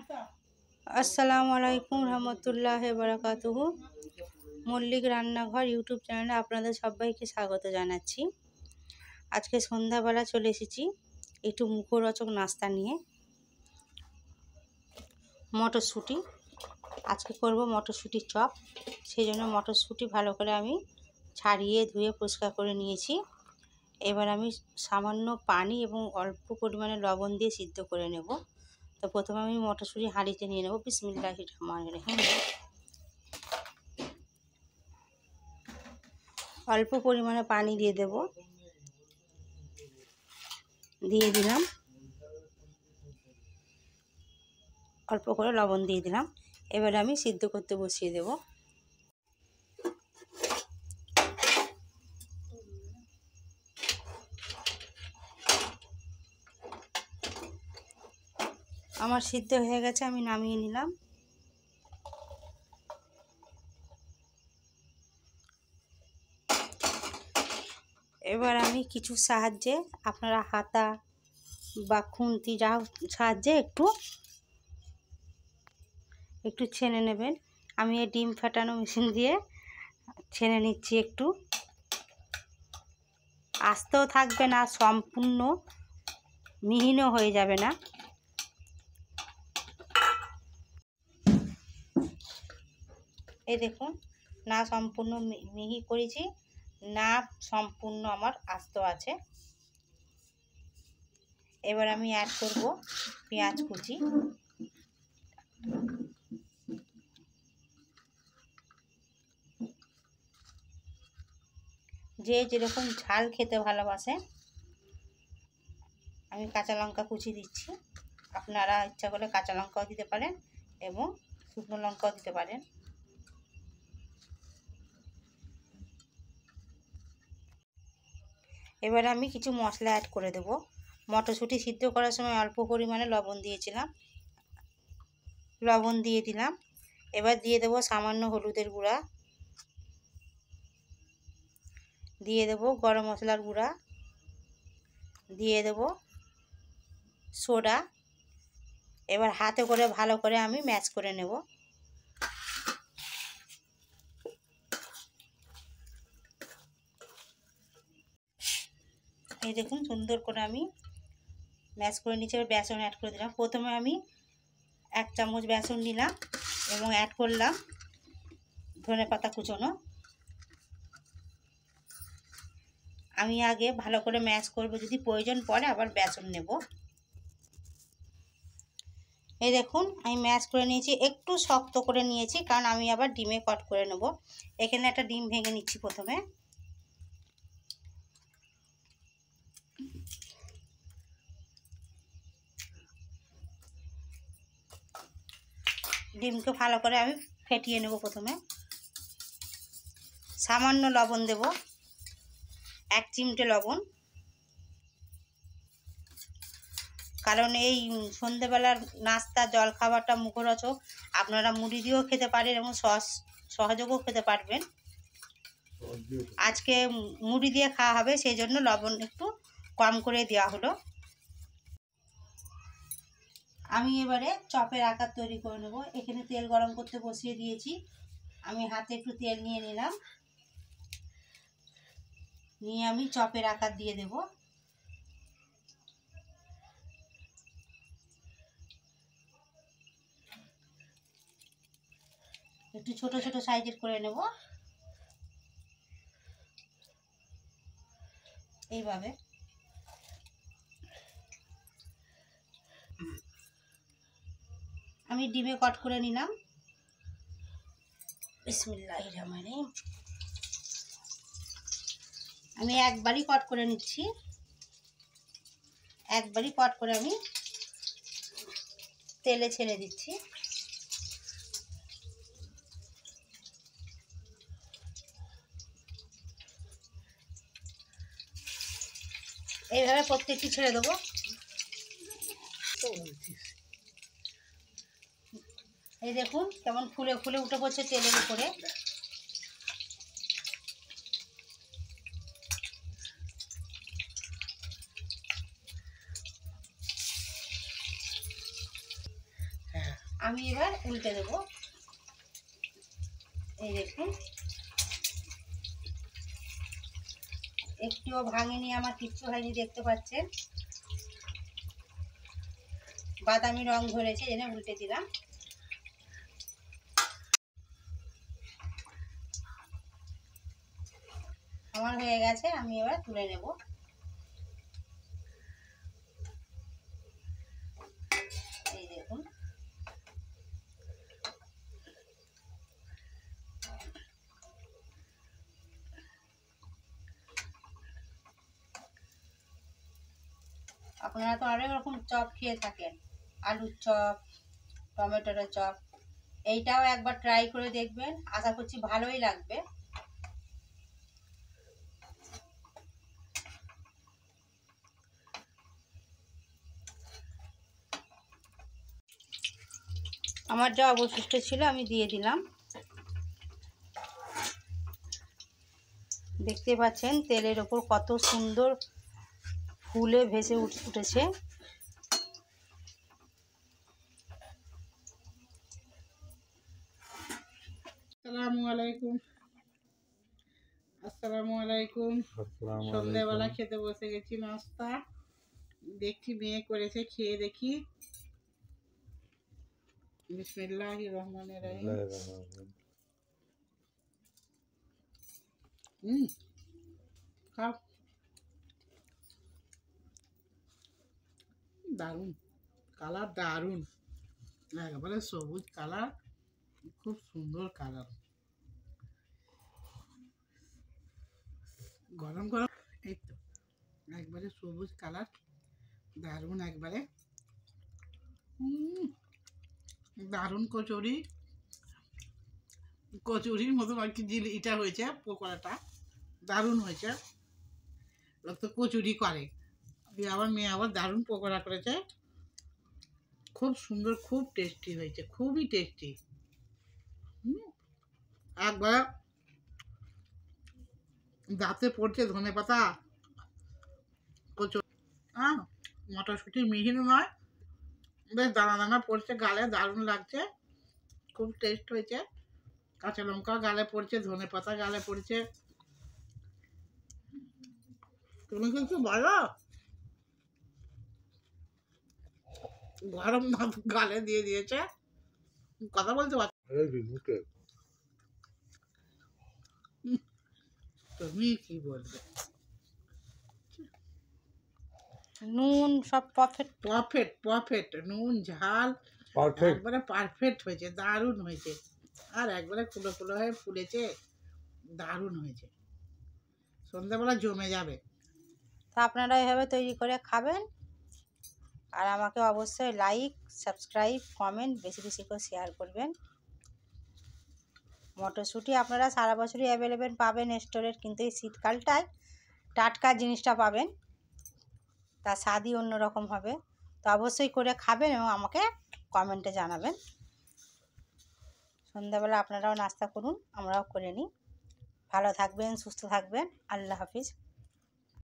আসসালামু আলাইকুম রহমতুল্লাহি বারাকাতুহু। মল্লিক রান্নাঘর ইউটিউব চ্যানেলে আপনাদের সবাইকে স্বাগত জানাচ্ছি। আজকে সন্ধ্যাবেলা চলে এসেছি একটু মুখরোচক নাস্তা নিয়ে। মটরশুঁটি, আজকে করব মটরশুঁটির চপ। সেই জন্য মটরশুঁটি ভালো করে আমি ছাড়িয়ে ধুয়ে পরিষ্কার করে নিয়েছি। এবার আমি সামান্য পানি এবং অল্প পরিমাণে লবণ দিয়ে সিদ্ধ করে নেব। তো প্রথমে আমি মটরশুঁটি হাঁড়িতে নিয়ে নেব। বিসমিল্লাহির রহমানির রহিম। অল্প পরিমাণে পানি দিয়ে দেব, দিয়ে দিলাম অল্প করে লবণ দিয়ে দিলাম। এবার আমি সিদ্ধ করতে বসিয়ে দেব। আমার সিদ্ধ হয়ে গেছে, আমি নামিয়ে নিলাম। এবার আমি কিছু সাহায্যে, আপনারা হাতা বা খুন্তি যা সাহায্যে একটু ছেনে নেবেন। আমি এই ডিম ফাটানো মেশিন দিয়ে ছেনে নিচ্ছি। একটু আস্তেও থাকবে না, সম্পূর্ণ মিহিনও হয়ে যাবে না। এই দেখুন, না সম্পূর্ণ মিহি করেছি, না সম্পূর্ণ আমার আস্ত আছে। এবার আমি অ্যাড করব পেঁয়াজ কুচি। যে যেরকম ঝাল খেতে ভালোবাসে, আমি কাঁচা লঙ্কা কুচি দিচ্ছি। আপনারা ইচ্ছা করলে কাঁচা লঙ্কাও দিতে পারেন এবং শুকনো লঙ্কাও দিতে পারেন। এবার আমি কিছু মশলা অ্যাড করে দেব। মটরশুঁটি সিদ্ধ করার সময় অল্প পরিমাণে লবণ দিয়েছিলাম, লবণ দিয়ে দিলাম। এবার দিয়ে দেব সামান্য হলুদের গুঁড়া, দিয়ে দেব গরম মশলার গুঁড়া, দিয়ে দেব সোডা। এবার হাতে করে ভালো করে আমি ম্যাশ করে নেব। এই দেখুন, সুন্দর করে আমি ম্যাশ করে নিচ্ছি। এবার বেসন অ্যাড করে দিলাম। প্রথমে আমি 1 চামচ বেসন নিলাম এবং অ্যাড করলাম ধনেপাতা কুচোনো। আমি আগে ভালো করে ম্যাশ করব, যদি প্রয়োজন পড়ে আবার বেসন নেব। এই দেখুন, আমি ম্যাশ করে নিয়েছি। একটু শক্ত করে নিয়েছি, কারণ আমি আবার ডিমে কট করে নেব। এখানে একটা ডিম ভেঙে নিচ্ছি প্রথমে। ডিমকে ভালো করে আমি ফেটিয়ে নেব। প্রথমে সামান্য লবণ দেব, 1 চিমটে লবণ। কারণ এই সন্ধেবেলার নাস্তা জলখাবারটা মুখরোচক, আপনারা মুড়ি দিয়েও খেতে পারেন এবং সহযোগেও খেতে পারবেন। আজকে মুড়ি দিয়ে খাওয়া হবে, সেই জন্য লবণ একটু কম করে দেওয়া হলো। আমি এবারে চপের আকার তৈরি করে নেব। এখানে তেল গরম করতে বসিয়ে দিয়েছি। আমি হাতে একটু তেল নিয়ে নিলাম, নিয়ে আমি চপের আকার দিয়ে দেব। একটু ছোট ছোট সাইজের করে নেব এইভাবে। আমি ডিমে কট করে নিলাম। বিসমিল্লাহির রহমানির রহিম। আমি একবারই কট করে নিচ্ছি, একবারই কট করে আমি তেলে ছেড়ে দিচ্ছি। এইভাবে প্রত্যেকটি ছেড়ে দেবো। এই দেখুন কেমন ফুলে ফুলে উঠে পড়ছে তেলের উপরে। আমি এবার উল্টে দেবো। এই দেখুন একটুও ভাঙেনি, আমার কিচ্ছু হয়নি, দেখতে পাচ্ছেন বাদামি রং ধরেছে, এনে উল্টে দিলাম। আমার হয়ে গেছে, আমি এবার তুলে নেব। এই দেখুন আপনারা তো অনেক রকম চপ খেয়ে থাকেন, আলুর চপ, টমেটোর চপ, এইটাও একবার ট্রাই করে দেখবেন, আশা করছি ভালোই লাগবে। আমার যা অবশিষ্ট ছিল আমি দিয়ে দিলাম। দেখতে পাচ্ছেন তেলের ওপর কত সুন্দর ফুলে ভেসে উঠেছে। আসসালামু আলাইকুম। সন্ধ্যাবেলা খেতে বসে গেছি, নাস্তা দেখছি মেয়ে করেছে, খেয়ে দেখি। বিসমিল্লাহির রহমানির রহিম। খাও, দারুণ কালার, দারুণ একেবারে সবুজ কালার, খুব সুন্দর কালার, গরম গরম। এই তো একবারে সবুজ কালার, দারুণ একবারে। দারুণ কচুরি, কচুরির মতো আর কি এটা হয়েছে, পকোড়াটা দারুণ হয়েছে। লোক তো কচুরি করে, আবার মেয়ে আবার দারুণ পকোড়া করেছে, খুব সুন্দর, খুব টেস্টি হয়েছে, খুবই টেস্টি। একবার দাঁতে পড়ছে ধনেপাতা, কচুরি, হ্যাঁ মটরশুঁটি মিহিন নয়, বেশ দানা দানা পড়ছে গালে, দারুণ লাগছে, খুব টেস্ট হয়েছে। কাঁচা লঙ্কা গালে পড়ছে, ধনেপাতা গালে পড়ছে। তুমি কিছু বলো, গরম ভাত গালে দিয়ে দিয়েছে, কথা বলতে পারছি। তুমি কি বলবে? নুন সব পারফেক্ট, পারফেক্ট পারফেক্ট, নুন ঝাল একবারে পারফেক্ট হয়েছে, দারুণ হয়েছে। আর একবারে ফুলো ফুলো হয়ে ফুলেছে, দারুণ হয়েছে, সন্ধ্যাবেলা জমে যাবে। তো আপনারা এভাবে তৈরি করে খাবেন। আর আমাকে অবশ্যই লাইক, সাবস্ক্রাইব, কমেন্ট বেশি বেশি করে শেয়ার করবেন। মটরশুঁটি আপনারা সারা বছরই অ্যাভেলেবেল পাবেন স্টোরের, কিন্তু এই শীতকালটায় টাটকা জিনিসটা পাবেন, তার স্বাদই অন্যরকম হবে। তো অবশ্যই করে খাবেন এবং আমাকে কমেন্টে জানাবেন। সন্ধ্যাবেলা আপনারাও নাস্তা করুন, আমরাও করে নিই। ভালো থাকবেন, সুস্থ থাকবেন। আল্লাহ হাফিজ।